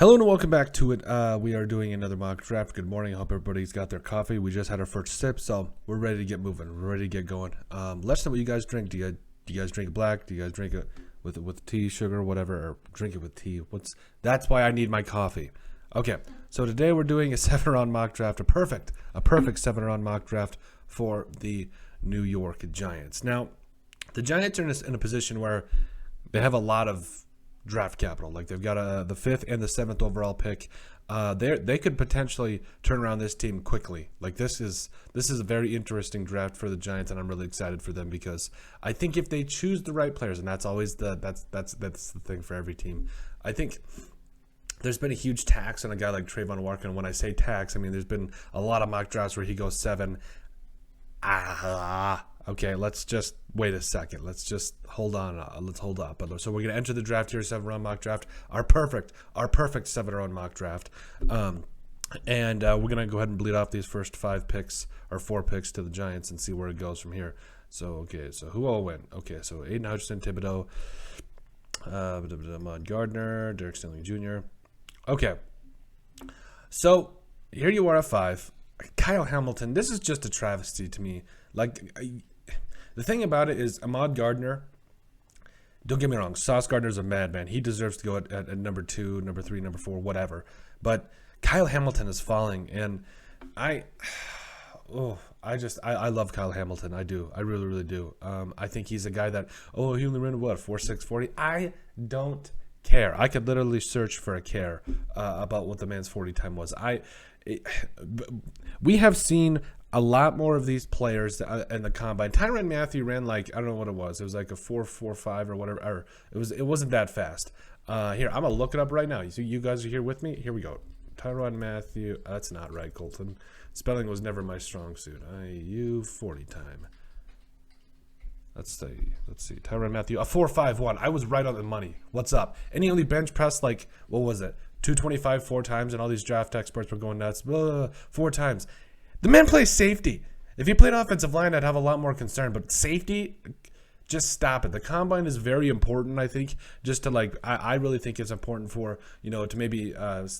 Hello and welcome back to it. We are doing another mock draft. Good morning. I hope everybody's got their coffee. We just had our first sip, so we're ready to get moving. We're ready to get going. Let's know what you guys drink. Do you guys drink it black? Do you guys drink it with tea, sugar, whatever, or drink it with tea? That's why I need my coffee. Okay, so today we're doing a 7-round mock draft, a perfect 7-round mock draft for the New York Giants. Now, the Giants are in a position where they have a lot of draft capital. Like they've got the 5th and the 7th overall pick. They could potentially turn around this team quickly. Like this is a very interesting draft for the Giants, and I'm really excited for them because I think if they choose the right players, and that's always that's the thing for every team. I think there's been a huge tax on a guy like Trayvon Walker, and when I say tax, I mean there's been a lot of mock drafts where he goes 7. Okay, let's just wait a second. Let's just hold on. Let's hold up. So we're going to enter the draft here, 7-round mock draft, our perfect 7-round mock draft. And we're going to go ahead and bleed off these first 5 picks or 4 picks to the Giants and see where it goes from here. So, okay, so who all went? Okay, so Aiden Hutchinson, Thibodeau, Ahmad Gardner, Derek Stingley Jr. Okay, so here you are at 5. Kyle Hamilton, this is just a travesty to me. Like, the thing about it is Ahmad Gardner, don't get me wrong, Sauce Gardner's a madman. He deserves to go at number 2, number 3, number 4, whatever. But Kyle Hamilton is falling, and I love Kyle Hamilton. I do. I really, really do. I think he's a guy that, he only ran, 4.6 40? I don't care. I could literally search for a care about what the man's 40 time was. We have seen a lot more of these players in the combine. Tyrann Mathieu ran like, I don't know what it was. It was like a 4.45 or whatever. Or it wasn't that fast. Here, I'm gonna look it up right now. You guys are here with me. Here we go. Tyrann Mathieu. That's not right, Colton. Spelling was never my strong suit. IU 40 time. Let's see. Tyrann Mathieu, a 4.51. I was right on the money. What's up? And he only bench pressed like, what was it? 225 4 times, and all these draft experts were going nuts. 4 times. The man plays safety. If he played offensive line, I'd have a lot more concern. But safety, just stop it. The combine is very important, I think. Just to I really think it's important for, to maybe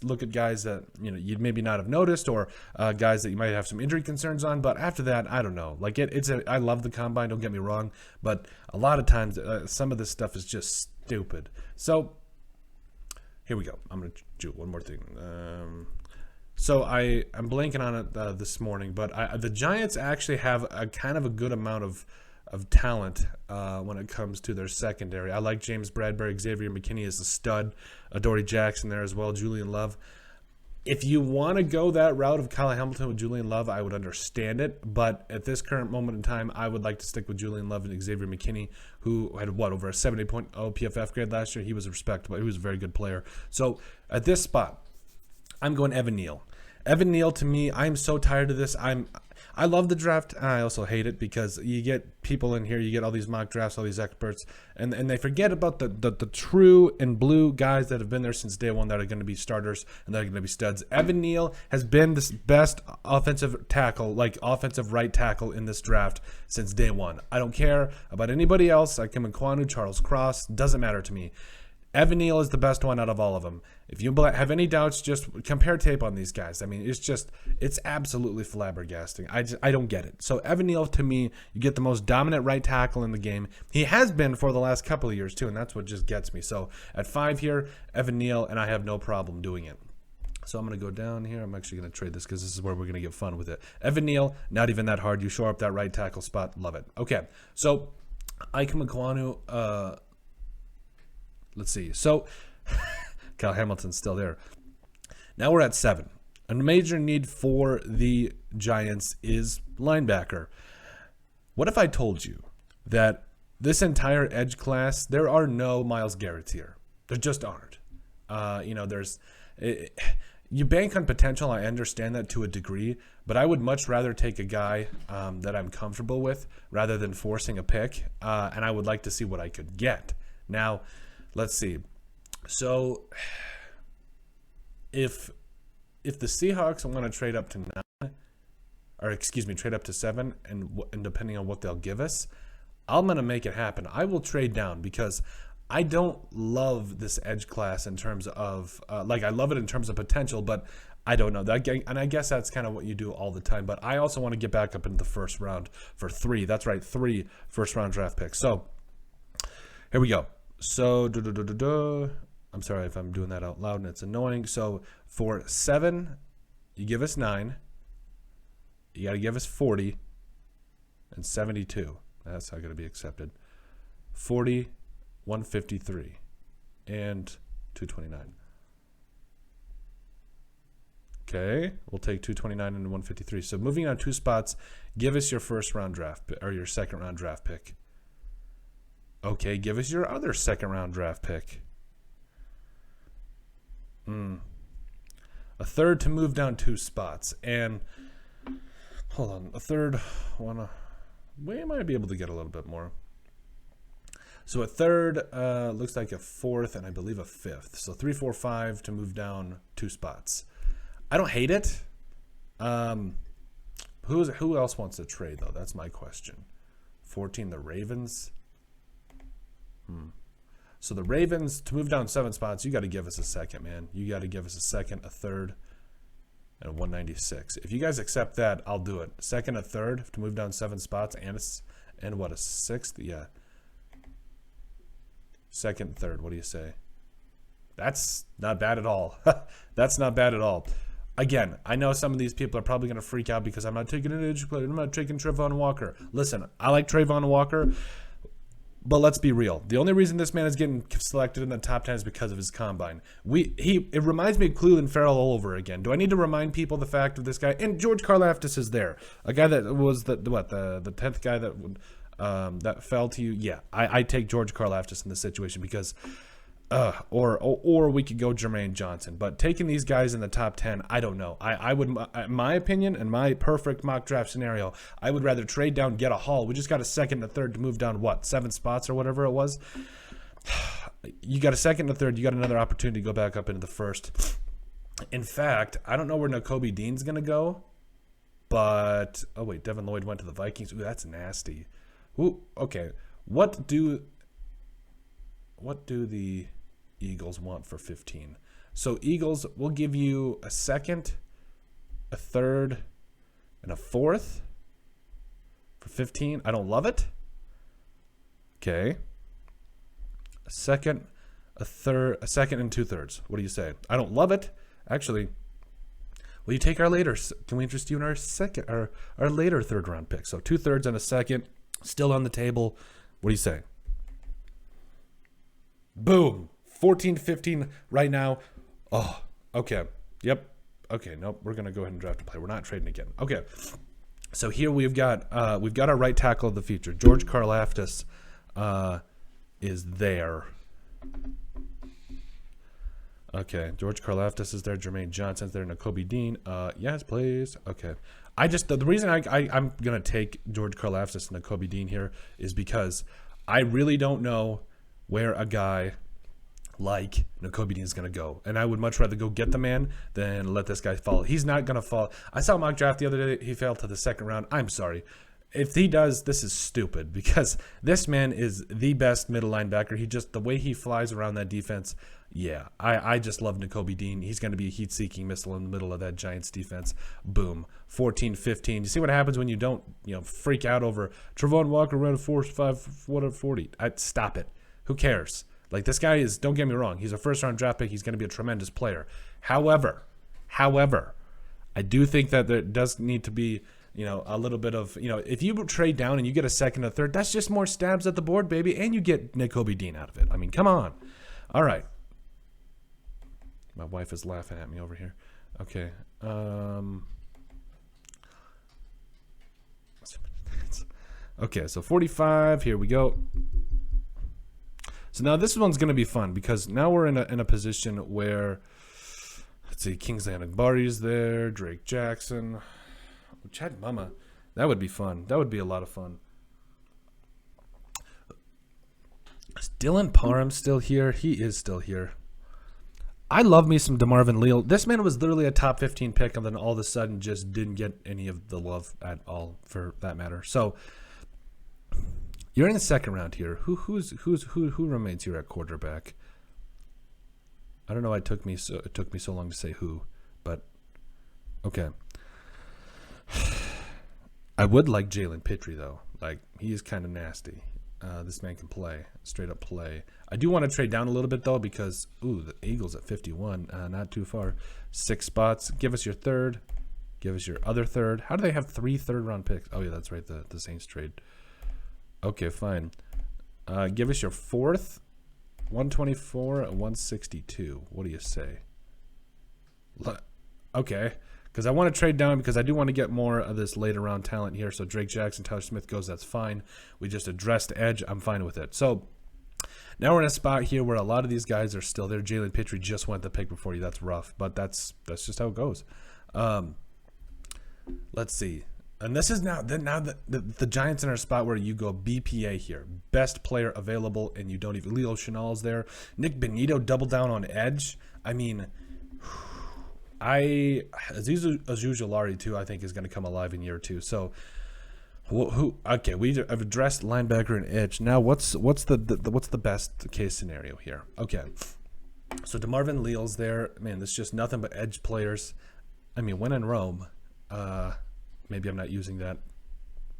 look at guys that, you'd maybe not have noticed, or guys that you might have some injury concerns on. But after that, I don't know. I love the combine, don't get me wrong. But a lot of times, some of this stuff is just stupid. So, here we go. I'm going to do one more thing. So I'm blanking on it this morning, but the Giants actually have a kind of a good amount of talent when it comes to their secondary. I like James Bradbury, Xavier McKinney is a stud, Adoree Jackson there as well, Julian Love. If you want to go that route of Kyle Hamilton with Julian Love, I would understand it. But at this current moment in time, I would like to stick with Julian Love and Xavier McKinney, who had, over a 70.0 PFF grade last year. He was respectable. He was a very good player. So at this spot, I'm going Evan Neal. Evan Neal, to me, I'm so tired of this. I love the draft, and I also hate it because you get people in here, you get all these mock drafts, all these experts, and they forget about the true and blue guys that have been there since day one that are going to be starters and that are going to be studs. Evan Neal has been the best offensive tackle, offensive right tackle in this draft since day one. I don't care about anybody else. Kim Nkwonu, Charles Cross, doesn't matter to me. Evan Neal is the best one out of all of them. If you have any doubts, just compare tape on these guys. I mean, it's absolutely flabbergasting. I don't get it. So Evan Neal, to me, you get the most dominant right tackle in the game. He has been for the last couple of years, too, and that's what just gets me. So at 5 here, Evan Neal, and I have no problem doing it. So I'm going to go down here. I'm actually going to trade this because this is where we're going to get fun with it. Evan Neal, not even that hard. You shore up that right tackle spot. Love it. Okay, so Kim Nkwonu, let's see. So, Kyle Hamilton's still there. Now we're at 7. A major need for the Giants is linebacker. What if I told you that this entire edge class, there are no Myles Garretts here? There just aren't. You bank on potential. I understand that to a degree, but I would much rather take a guy that I'm comfortable with rather than forcing a pick, and I would like to see what I could get. Now, let's see. So, if the Seahawks want to trade up to 9, or trade up to 7, and depending on what they'll give us, I'm going to make it happen. I will trade down because I don't love this edge class in terms of like I love it in terms of potential, but I don't know that, and I guess that's kind of what you do all the time. But I also want to get back up into the first round for 3. That's right, 3 first-round draft picks. So here we go. So I'm sorry if I'm doing that out loud and it's annoying. So for 7, you give us 9. You got to give us 40 and 72. That's not going to be accepted. 40, 153, and 229. Okay, we'll take 229 and 153. So moving on 2 spots, give us your first-round draft or your second-round draft pick. Okay, give us your other second-round draft pick. A third to move down 2 spots. And hold on, a third. We might be able to get a little bit more. So a third looks like a 4th and I believe a 5th. So 3, 4, 5 to move down 2 spots. I don't hate it. Who else wants to trade though? That's my question. 14, the Ravens. So the Ravens, to move down 7 spots, you got to give us a second, man. You got to give us a second, a third, and a 196. If you guys accept that, I'll do it. Second, a third to move down 7 spots, and what, a 6th? Yeah. Second, third. What do you say? That's not bad at all. That's not bad at all. Again, I know some of these people are probably going to freak out because I'm not taking an edge player. I'm not taking Trayvon Walker. Listen, I like Trayvon Walker. But let's be real. The only reason this man is getting selected in the top 10 is because of his combine. It reminds me of Cleveland Farrell all over again. Do I need to remind people the fact of this guy? And George Karlaftis is there, a guy that was the 10th guy that fell to you. Yeah, I take George Karlaftis in this situation because, or we could go Jermaine Johnson. But taking these guys in the top 10, I don't know. I would, in my opinion, and my perfect mock draft scenario, I would rather trade down, get a haul. We just got a second and a third to move down, 7 spots or whatever it was. You got a second and a third. You got another opportunity to go back up into the first. In fact, I don't know where Nicolby Dean's going to go. But, oh wait, Devin Lloyd went to the Vikings. Ooh, that's nasty. Ooh, okay. What do the Eagles want for 15? So Eagles will give you a second, a third, and a 4th for 15. I don't love it. Okay. A second, a third, a second, and 2/3. What do you say? I don't love it. Actually, will you take our later? Can we interest you in our second, our later 3rd round pick? So 2/3 and a second, still on the table. What do you say? Boom. 14, 15 right now. Oh, okay. Yep. Okay, nope. We're going to go ahead and draft a player. We're not trading again. Okay. So here we've got our right tackle of the future. George Karlaftis is there. Okay, George Karlaftis is there. Jermaine Johnson's there. Nicolby Dean. Yes, please. Okay. The reason I'm going to take George Karlaftis and Nicolby Dean here is because I really don't know where a guy like Nicolby Dean is going to go. And I would much rather go get the man than let this guy fall. He's not going to fall. I saw a mock draft the other day. He fell to the 2nd round. I'm sorry. If he does, this is stupid because this man is the best middle linebacker. The way he flies around that defense, yeah. I just love Nicolby Dean. He's going to be a heat-seeking missile in the middle of that Giants defense. Boom. 14, 15. You see what happens when you don't, freak out over Trayvon Walker ran a 4.5, 40. Stop it. Who cares? Like, this guy is, don't get me wrong, he's a first-round draft pick. He's going to be a tremendous player. However, I do think that there does need to be, a little bit of, if you trade down and you get a second or third, that's just more stabs at the board, baby, and you get Nicolby Dean out of it. I mean, come on. All right. My wife is laughing at me over here. Okay. Okay, so 45, here we go. So now this one's going to be fun because now we're in a position where, let's see, Kingsley Enagbare is there, Drake Jackson, Chad Mama. That would be fun. That would be a lot of fun. Is Dylan Parham still here? He is still here. I love me some DeMarvin Leal. This man was literally a top 15 pick and then all of a sudden just didn't get any of the love at all for that matter. So You're in the second round here. Who remains here at quarterback? I don't know why it took me so long to say who, but okay. I would like Jalen Pitre though. Like, he is kind of nasty. This man can play, straight up play. I do want to trade down a little bit though because the Eagles at 51, not too far. 6 spots. Give us your third. Give us your other third. How do they have 3 third-round picks? Oh yeah, that's right. The Saints trade. Okay, fine. Give us your fourth. 124 and 162. What do you say? Okay. Because I want to trade down because I do want to get more of this later round talent here. So Drake Jackson, Tyler Smith goes, that's fine. We just addressed edge. I'm fine with it. So now we're in a spot here where a lot of these guys are still there. Jalen Pitre just went the pick before you. That's rough, but that's just how it goes. Let's see. And this is now the Giants in our spot where you go BPA here. Best player available, and you don't even... Leo Chenal's there. Nick Benito double down on edge. I mean... Azizu Ojulari too, I think, is going to come alive in year 2. So, okay, I've addressed linebacker and edge. Now, what's the best case scenario here? Okay, so DeMarvin Leal's there. Man, there's just nothing but edge players. I mean, when in Rome, maybe I'm not using that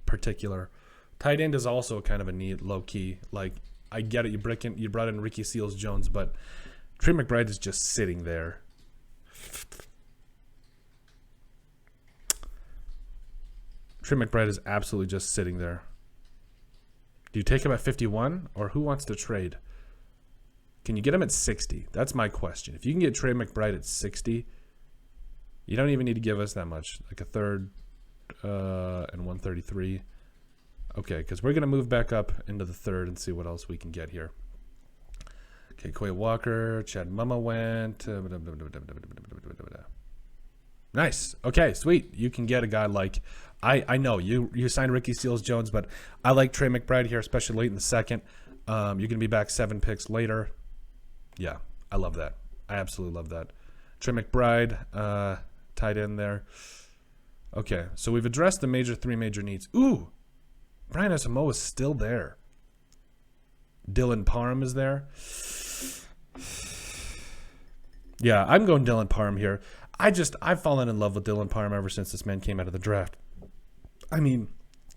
particular. Tight end is also kind of a need, low key. Like, I get it, you brought in Ricky Seals-Jones, but Trey McBride is just sitting there. Trey McBride is absolutely just sitting there. Do you take him at 51, or who wants to trade? Can you get him at 60? That's my question. If you can get Trey McBride at 60, you don't even need to give us that much, like a third and 133. Okay, because we're going to move back up into the third and see what else we can get here. Okay, Quay Walker, Chad Mumma went. Nice. Okay, sweet. You can get a guy like... I know you signed Ricky Seals-Jones, but I like Trey McBride here, especially late in the second. You're going to be back 7 picks later. Yeah, I love that. I absolutely love that. Trey McBride, tight end there. Okay, so we've addressed the 3 major needs. Ooh, Brian Asamoah is still there. Dylan Parham is there. Yeah, I'm going Dylan Parham here. I've fallen in love with Dylan Parham ever since this man came out of the draft. I mean,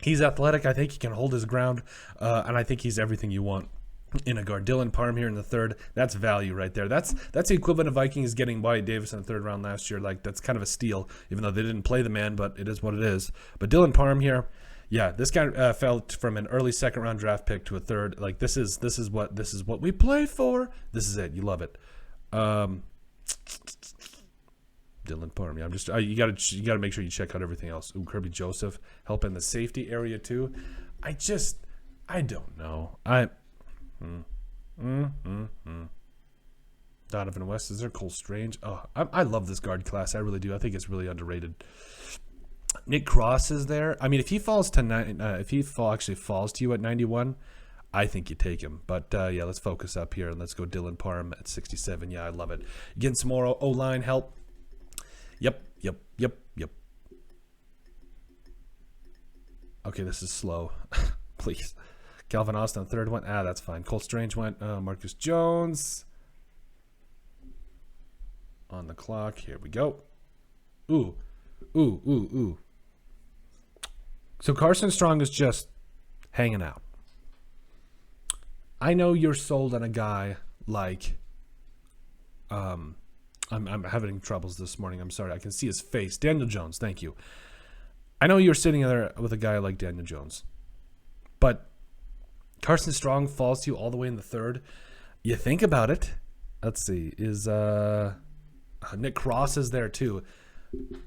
he's athletic. I think he can hold his ground, and I think he's everything you want in a guard. Dylan Parham here in the third. That's value right there. That's the equivalent of Vikings getting Wyatt Davis in the 3rd round last year. Like, that's kind of a steal, even though they didn't play the man, but it is what it is. But Dylan Parham here, yeah, this guy fell from an early 2nd round draft pick to a 3rd. Like, this is what we play for. This is it. You love it. Dylan Parham. Yeah, I'm just you got to make sure you check out everything else. Ooh, Kirby Joseph help in the safety area too. I don't know. Donovan West is there. Cole Strange. Oh, I love this guard class. I really do. I think it's really underrated. Nick Cross is there. I mean, if he falls to actually falls to you at 91, I think you take him. But yeah, let's focus up here and let's go Dylan Parham at 67. Yeah, I love it. Getting some more O-line help. Yep. Okay, this is slow. Please. Calvin Austin, 3rd one. That's fine. Cole Strange went. Marcus Jones. On the clock. Here we go. Ooh. So Carson Strong is just hanging out. I know you're sold on a guy like... I'm having troubles this morning. I'm sorry. I can see his face. Daniel Jones. Thank you. I know you're sitting there with a guy like Daniel Jones, but Carson Strong falls to you all the way in the 3rd. You think about it. Let's see. Is Nick Cross is there too.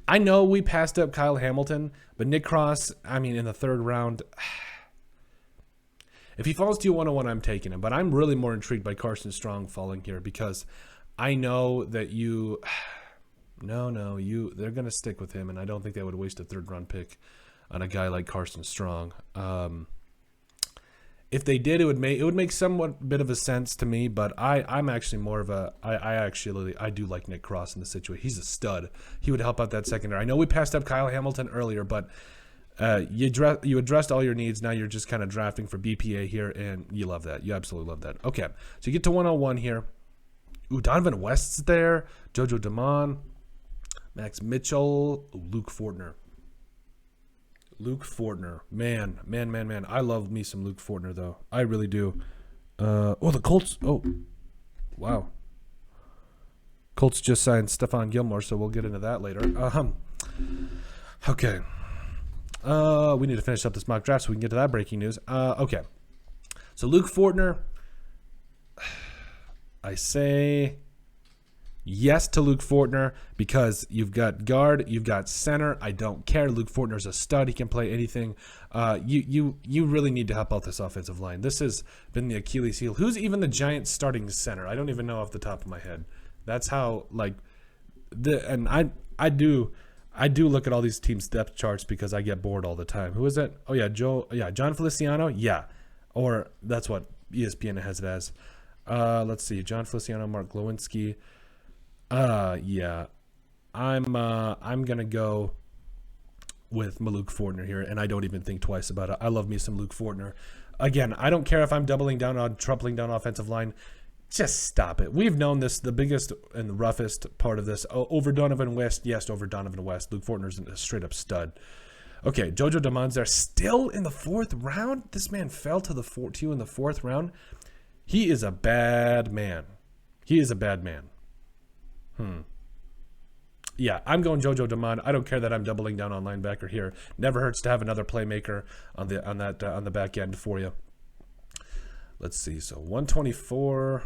I know we passed up Kyle Hamilton, but Nick Cross, I mean, in the 3rd round, if he falls to you 101, I'm taking him. But I'm really more intrigued by Carson Strong falling here because I know that they're going to stick with him, and I don't think they would waste a 3rd round pick on a guy like Carson Strong. If they did, it would make somewhat bit of a sense to me, but I'm actually more of a I do like Nick Cross in the situation. He's a stud. He would help out that secondary. I know we passed up Kyle Hamilton earlier, but You addressed all your needs. Now you're just kind of drafting for BPA here, and you love that. You absolutely love that. Okay, so you get to 101 here. Ooh, Donovan West's there. Jojo De Manza, Max Mitchell, Luke Fortner. Luke Fortner. Man. I love me some Luke Fortner, though. I really do. The Colts. Oh, wow. Colts just signed Stephon Gilmore, so we'll get into that later. Okay. We need to finish up this mock draft so we can get to that breaking news. Okay. So Luke Fortner. I say yes to Luke Fortner because you've got guard, you've got center. I don't care. Luke Fortner's a stud. He can play anything. You really need to help out this offensive line. This has been the Achilles heel. Who's even the Giants starting center? I don't even know off the top of my head. That's how I do look at all these teams' depth charts because I get bored all the time. Who is it? Oh yeah, John Feliciano. Yeah, or that's what ESPN has it as. Let's see, John Feliciano, Mark Glowinski. Yeah, I'm gonna go with Luke Fortner here, and I don't even think twice about it. I love me some Luke Fortner. Again, I don't care if I'm doubling down on tripling down offensive line. Just stop it. We've known this, the biggest and the roughest part of this. Over Donovan West, yes, over Donovan West. Luke Fortner's a straight-up stud. Okay, Jojo De Manza still in the 4th round? This man fell to you in the 4th round? He is a bad man. Yeah, I'm going Jojo De Manza. I don't care that I'm doubling down on linebacker here. Never hurts to have another playmaker on the back end for you. Let's see. So 124.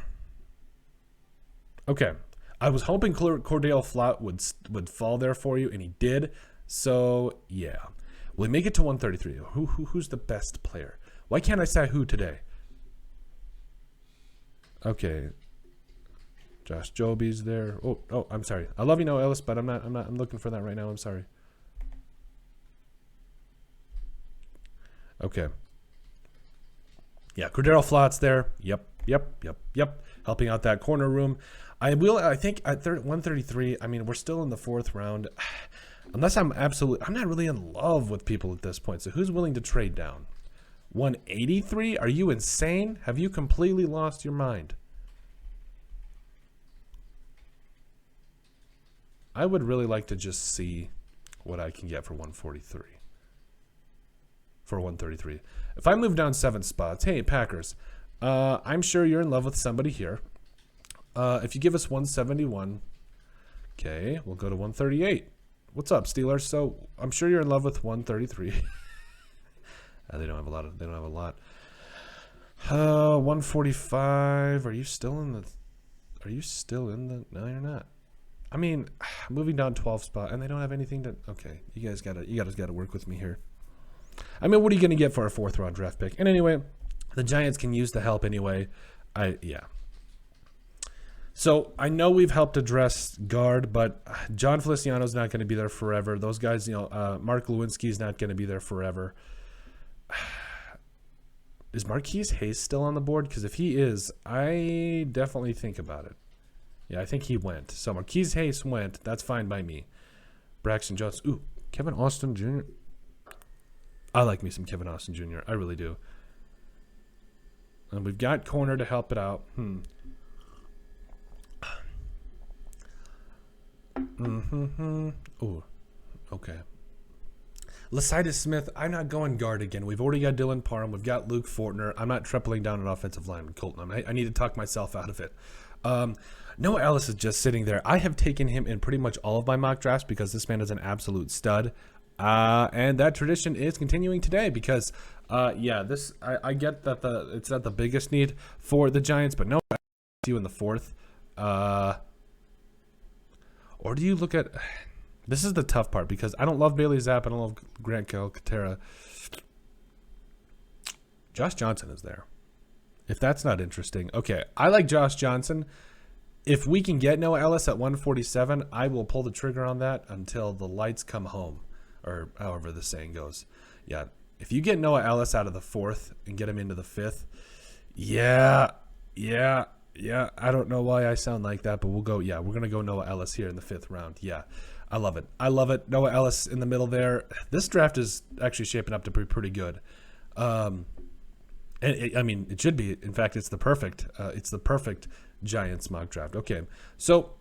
Okay, I was hoping Cordell Flott would fall there for you, and he did. So yeah, we make it to 133. Who's the best player? Why can't I say who today? Okay, Josh Joby's there. Oh, I'm sorry. I love you, no Ellis, but I'm not. I'm looking for that right now. I'm sorry. Okay. Yeah, Cordell Flott's there. Yep. Helping out that corner room. I think at 133, I mean, we're still in the 4th round. Unless I'm not really in love with people at this point. So who's willing to trade down? 183? Are you insane? Have you completely lost your mind? I would really like to just see what I can get for 143. For 133. If I move down 7 spots, hey, Packers, I'm sure you're in love with somebody here. If you give us 171, okay, we'll go to 138. What's up, Steelers? So I'm sure you're in love with 133. They don't have a lot. 145. Are you still in the? No, you're not. I mean, moving down 12 spot, and they don't have anything to. Okay, you guys gotta work with me here. I mean, what are you gonna get for a 4th round draft pick? And anyway, the Giants can use the help anyway. So I know we've helped address guard, but John Feliciano's not going to be there forever. Those guys, Mark Lewinsky's not going to be there forever. Is Marquise Hayes still on the board? Because if he is, I definitely think about it. Yeah, I think he went. So Marquise Hayes went. That's fine by me. Braxton Jones. Ooh, Kevin Austin Jr. I like me some Kevin Austin Jr. I really do. And we've got corner to help it out. Ooh, okay. Lasitis Smith, I'm not going guard again. We've already got Dylan Parham. We've got Luke Fortner. I'm not tripling down an offensive lineman, Colton. I need to talk myself out of it. Noah Ellis is just sitting there. I have taken him in pretty much all of my mock drafts because this man is an absolute stud. And that tradition is continuing today because, I get that it's not the biggest need for the Giants, but no, you in the 4th. Or do you look at... This is the tough part because I don't love Bailey Zapp. I don't love Grant Calcaterra. Josh Johnson is there. If that's not interesting. Okay, I like Josh Johnson. If we can get Noah Ellis at 147, I will pull the trigger on that until the lights come home. Or however the saying goes. Yeah, if you get Noah Ellis out of the 4th and get him into the 5th, yeah, I don't know why I sound like that, but we'll go. Yeah, we're gonna go Noah Ellis here in the 5th round. Yeah, I love it. I love it. Noah Ellis in the middle there. This draft is actually shaping up to be pretty good. I mean, it should be. In fact, it's the perfect Giants mock draft. Okay, so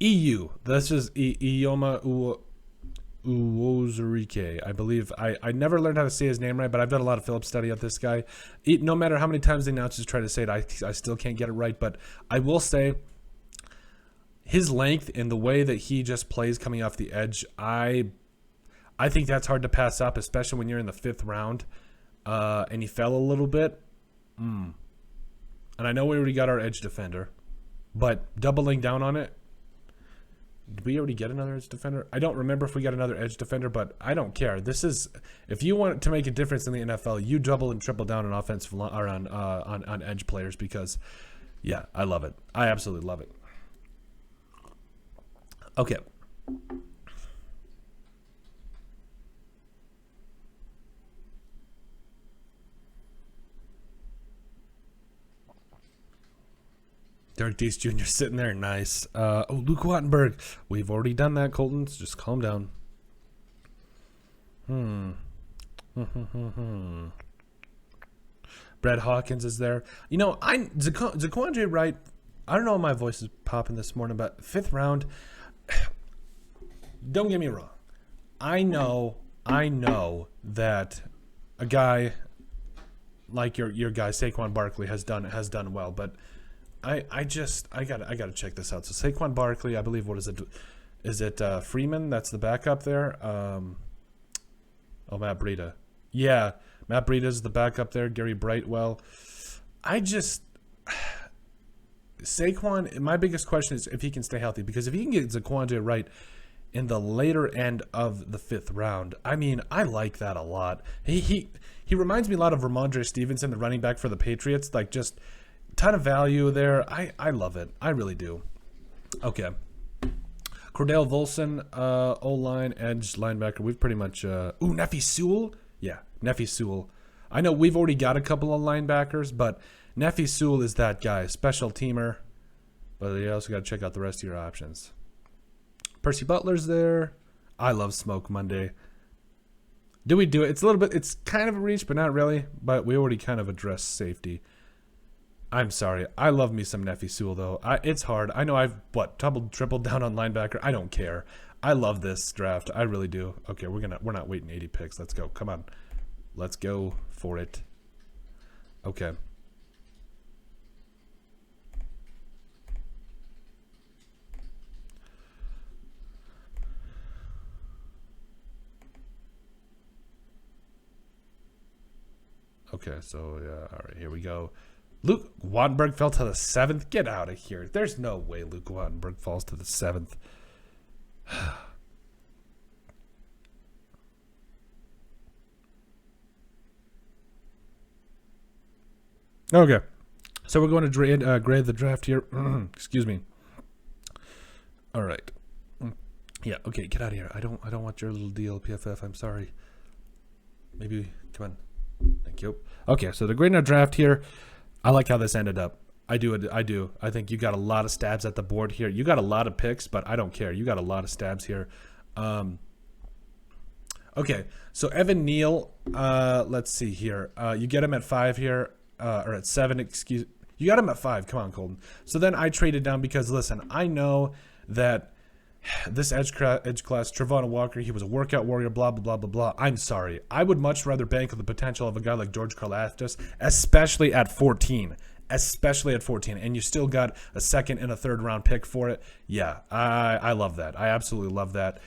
EU. This is Ioma Uwozurike, I believe. I never learned how to say his name right, but I've done a lot of Phillips study of this guy. No matter how many times the announcers try to say it, I still can't get it right. But I will say his length and the way that he just plays coming off the edge, I think that's hard to pass up, especially when you're in the 5th round. And he fell a little bit. And I know we already got our edge defender, but doubling down on it. Did we already get another edge defender? I don't remember if we got another edge defender, but I don't care. This is, if you want to make a difference in the NFL, you double and triple down on offensive or on edge players because, yeah, I love it. I absolutely love it. Okay. Derek Deese Jr. sitting there. Nice. Luke Wattenberg. We've already done that, Colton. So just calm down. Brad Hawkins is there. You know, Zuandra White, I don't know why my voice is popping this morning, but 5th round, don't get me wrong. I know that a guy like your guy, Saquon Barkley, has done well, but I gotta check this out. So Saquon Barkley, I believe, what is it? Is it Freeman? That's the backup there. Matt Breida. Yeah, Matt Breida is the backup there. Gary Brightwell. Saquon. My biggest question is if he can stay healthy, because if he can get Zuandra right in the later end of the 5th round, I mean, I like that a lot. He reminds me a lot of Ramondre Stevenson, the running back for the Patriots. Like, just ton of value there. I love it. I really do. Okay. Cordell Volson, O-line, edge, linebacker. We've pretty much... Neffy Sewell? Yeah, Neffy Sewell. I know we've already got a couple of linebackers, but Neffy Sewell is that guy. Special teamer. But you also got to check out the rest of your options. Percy Butler's there. I love Smoke Monday. Do we do it? It's a little bit... It's kind of a reach, but not really. But we already kind of addressed safety. I'm sorry. I love me some Neffy Sewell, though. It's hard. I know I've, tripled down on linebacker. I don't care. I love this draft. I really do. Okay, we're not waiting 80 picks. Let's go. Come on. Let's go for it. Okay. Okay, so, all right, here we go. Luke Wattenberg fell to the 7th. Get out of here. There's no way Luke Wattenberg falls to the 7th. Okay. So we're going to grade the draft here. Excuse me. All right. Yeah, okay, get out of here. I don't want your little deal, PFF. I'm sorry. Maybe, come on. Thank you. Okay, so the grade our draft here. I like how this ended up. I do. I think you got a lot of stabs at the board here. You got a lot of picks, but I don't care. You got a lot of stabs here. Okay, so Evan Neal, let's see here. You get him at 5 here, or at 7, excuse. You got him at 5. Come on, Colton. So then I traded down because, listen, I know that this edge class, Trevon Walker, he was a workout warrior, blah, blah, blah, blah, blah. I'm sorry. I would much rather bank on the potential of a guy like George Karlaftis, especially at 14. And you still got a 2nd and a 3rd round pick for it. Yeah, I love that. I absolutely love that.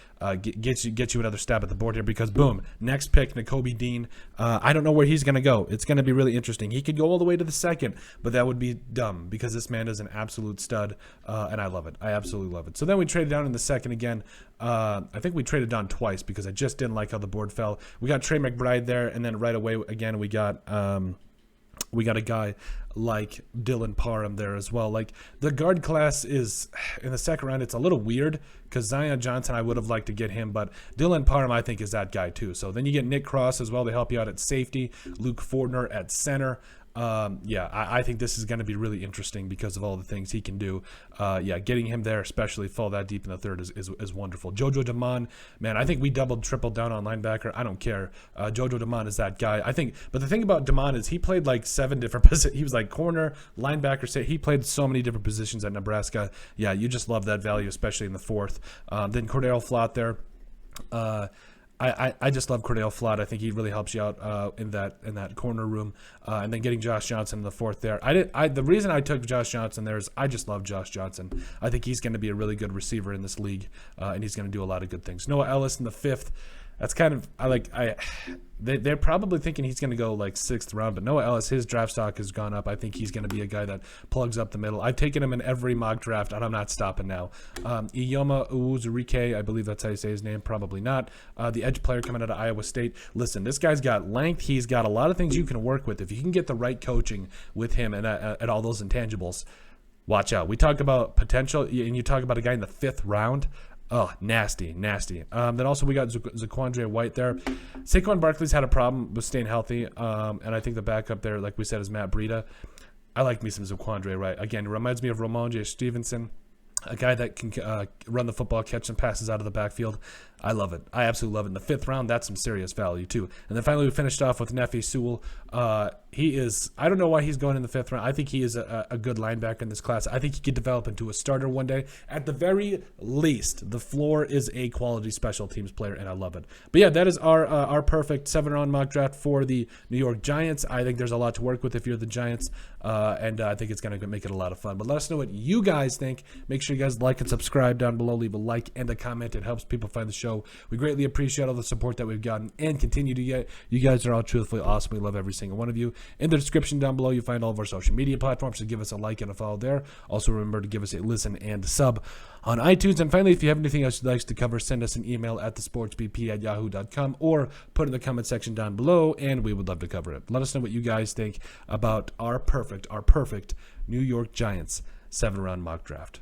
Get you another stab at the board here because, boom, next pick, Nicolby Dean. I don't know where he's going to go. It's going to be really interesting. He could go all the way to the 2nd, but that would be dumb because this man is an absolute stud, and I love it. I absolutely love it. So then we traded down in the 2nd again. I think we traded down twice because I just didn't like how the board fell. We got Trey McBride there, and then right away, again, we got a guy like Dylan Parham there as well. Like, the guard class is, in the 2nd round, it's a little weird because Zion Johnson, I would have liked to get him, but Dylan Parham, I think, is that guy too. So then you get Nick Cross as well to help you out at safety, Luke Fortner at center. Yeah, I think this is going to be really interesting because of all the things he can do. Yeah, getting him there, especially fall that deep in the third, is wonderful. Jojo De Manza, man, I think we tripled down on linebacker. I don't care. Jojo De Manza is that guy. I think, but the thing about De Manza is he played like 7 different positions. He was like corner, linebacker. He played so many different positions at Nebraska. Yeah, you just love that value, especially in the fourth. Then Cordell Flott there. I just love Cordell Flott. I think he really helps you out in that corner room. And then getting Josh Johnson in the fourth there. The reason I took Josh Johnson there is I just love Josh Johnson. I think he's going to be a really good receiver in this league, and he's going to do a lot of good things. Noah Ellis in the fifth. That's kind of they're probably thinking he's going to go like 6th round, but Noah Ellis, his draft stock has gone up. I think he's going to be a guy that plugs up the middle. I've taken him in every mock draft, and I'm not stopping now. Iyoma Uwuzurike, I believe that's how you say his name. Probably not. The edge player coming out of Iowa State. Listen, this guy's got length. He's got a lot of things you can work with. If you can get the right coaching with him and all those intangibles, watch out. We talk about potential, and you talk about a guy in the 5th round. Oh, nasty. Then also we got Zuandra White there. Saquon Barkley's had a problem with staying healthy, and I think the backup there, like we said, is Matt Breida. I like me some Zuandra White. Again, it reminds me of Ramon J. Stevenson, a guy that can run the football, catch some passes out of the backfield. I love it. I absolutely love it. In the 5th round, that's some serious value too. And then finally, we finished off with Neffy Sewell. He is, I don't know why he's going in the 5th round. I think he is a good linebacker in this class. I think he could develop into a starter one day. At the very least, the floor is a quality special teams player, and I love it. But yeah, that is our perfect 7-round mock draft for the New York Giants. I think there's a lot to work with if you're the Giants, and I think it's going to make it a lot of fun. But let us know what you guys think. Make sure you guys like and subscribe down below. Leave a like and a comment. It helps people find the show. We greatly appreciate all the support that we've gotten and continue to get. You guys are all truthfully awesome. We love every single one of you. In the description down below, you'll find all of our social media platforms, so give us a like and a follow there. Also, remember to give us a listen and sub on iTunes. And finally, if you have anything else you'd like us to cover, send us an email at thesportsbp@yahoo.com or put in the comment section down below, and we would love to cover it. Let us know what you guys think about our perfect New York Giants 7-round mock draft.